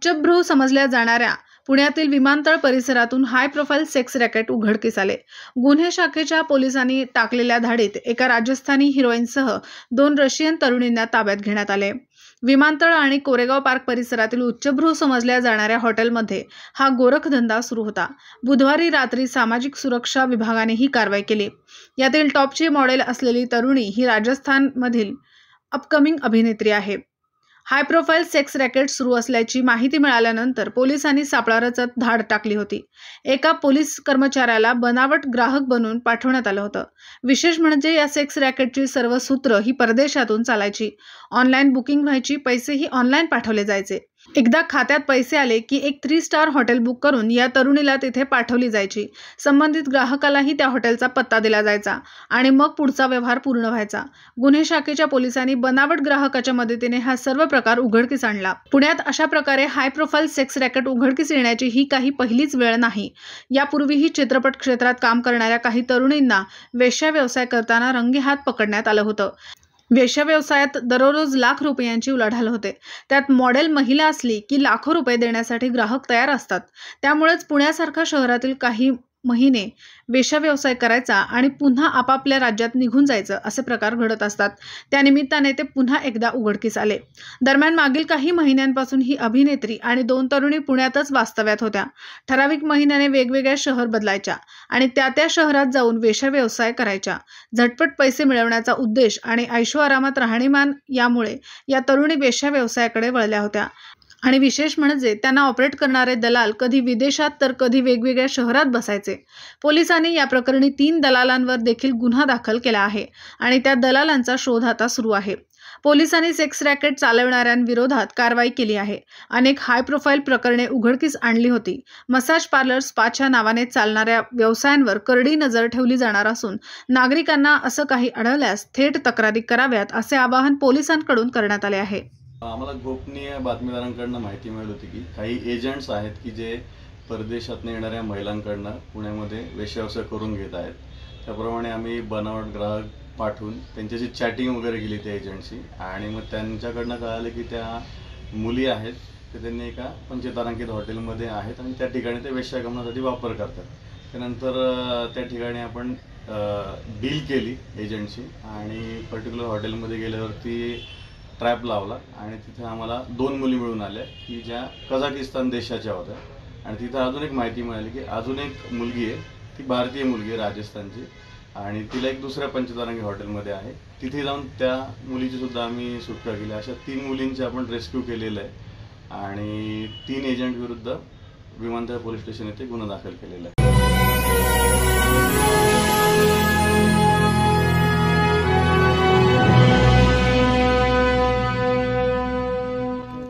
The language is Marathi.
उच्चभ्रू समजल्या जाणाऱ्या पुण्यातील विमानतळ परिसरातून हाय प्रोफाईल सेक्स रॅकेट उघडकीस आले। गुन्हे शाखेच्या पोलिसांनी टाकलेल्या धाडीत एका राजस्थानी हिरोईनसह 2 रशियन तरुणींना ताब्यात घेण्यात आले। विमानतळ आणि कोरेगाव पार्क परिसरातील उच्चभ्रू समजल्या जाणाऱ्या हॉटेलमध्ये हा गोरखधंदा सुरू होता। बुधवारी रात्री सामाजिक सुरक्षा विभागाने ही कारवाई केली। यातील टॉपची मॉडेल असलेली तरुणी ही राजस्थानमधील अपकमिंग अभिनेत्री आहे। हाय प्रोफाईल सेक्स रॅकेट सुरू असल्याची माहिती मिळाल्यानंतर पोलिसांनी सापळा रचत धाड टाकली होती। एका पोलीस कर्मचाऱ्याला बनावट ग्राहक बनवून पाठवण्यात आलं होतं। विशेष म्हणजे या सेक्स रॅकेटची सर्व सूत्र ही परदेशातून चालायची। ऑनलाईन बुकिंग व्हायची, पैसेही ऑनलाईन पाठवले जायचे। एकदा खात्यात पैसे आले की एक 3 स्टार हॉटेल बुक करून या तरुणीला तिथे पाठवली जायची। संबंधित ग्राहकालाही त्या हॉटेलचा पत्ता दिला जायचा आणि मग पुढचा व्यवहार पूर्ण व्हायचा। गुन्हे शाखेच्या पोलिसांनी बनावट ग्राहकाच्या मदतीने हा सर्व प्रकार उघडकीस आणला। पुण्यात अशा प्रकारे हाय प्रोफाईल सेक्स रॅकेट उघडकीस येण्याची ही काही पहिलीच वेळ नाही। यापूर्वीही चित्रपट क्षेत्रात काम करणाऱ्या काही तरुणींना वेश्या व्यवसाय करताना रंगेहात पकडण्यात आलं होतं। वेश्या व्यवसायात दररोज लाख रुपयांची उलाढाल होते। त्यात मॉडेल महिला असली की लाखो रुपये देण्यासाठी ग्राहक तयार असतात। त्यामुळेच पुण्यासारख्या शहरातील काही महिने वेश्या व्यवसाय करायचा आणि पुन्हा आपापल्या राज्यात निघून जायचं असे प्रकार घडत असतात। त्यानिमित्ताने ते पुन्हा एकदा उघडकीस आले। दरम्यान मागील काही महिन्यांपासून ही अभिनेत्री आणि 2 तरुणी पुण्यातच वास्तव्यात होत्या। ठराविक महिन्याने वेगवेगळ्या शहर बदलायच्या आणि त्या शहरात जाऊन वेश्या व्यवसाय करायच्या। झटपट पैसे मिळवण्याचा उद्देश आणि ऐशोआरामात राहणीमान यामुळे या तरुणी वेश्या व्यवसायाकडे वळल्या होत्या। आणि विशेष म्हणजे त्यांना ऑपरेट करणारे दलाल कधी विदेशात तर कधी वेगवेगळ्या शहरात बसायचे। पोलिसांनी या प्रकरणी 3 दलालांवर देखील गुन्हा दाखल केला आहे आणि त्या दलालांचा शोध आता सुरू आहे। पोलिसांनी सेक्स रॅकेट चालवणाऱ्यांविरोधात कारवाई केली आहे। अनेक हाय प्रोफाईल प्रकरणे उघडकीस आणली होती। मसाज पार्लर, स्पाच्या नावाने चालणाऱ्या व्यवसायांवर करडी नजर ठेवली जाणार असून नागरिकांना असं काही आढळल्यास थेट तक्रारी कराव्यात असे आवाहन पोलिसांकडून करण्यात आले आहे। आम्हाला गोपनीय बातमीदारांकडून माहिती मिळाली होती की काही एजंट्स आहेत की जे परदेशातून येणाऱ्या महिलांकडून पुण्यामध्ये वेश्याव्यवसाय करून घेत आहेत। त्याप्रमाणे आम्ही बनावट ग्राहक पाठवून त्यांच्याशी चॅटिंग वगैरे केली त्या एजंटशी आणि मग त्यांच्याकडनं कळालं की त्या मुली आहेत ते त्यांनी एका पंचतारांकित हॉटेलमध्ये आहेत आणि त्या ठिकाणी ते वेश्यागमनासाठी वापर करतात। त्यानंतर त्या ठिकाणी आपण डील केली एजंटशी आणि पर्टिक्युलर हॉटेलमध्ये गेल्यावरती ट्रॅप लावला आणि तिथे आम्हाला 2 मुली मिळून आल्या की ज्या कझाकिस्तान देशाच्या होत्या आणि तिथे अजून एक माहिती मिळाली की अजून एक मुलगी आहे, ती भारतीय मुलगी आहे राजस्थानची आणि तिला एक दुसऱ्या पंचतारांकी हॉटेलमध्ये आहे। तिथे जाऊन त्या मुलीची सुद्धा आम्ही सुटका केली। अशा 3 मुलींची आपण रेस्क्यू केलेलं आहे आणि 3 एजंट विरुद्ध विमानतळ पोलीस स्टेशन येथे गुन्हा दाखल केलेला आहे।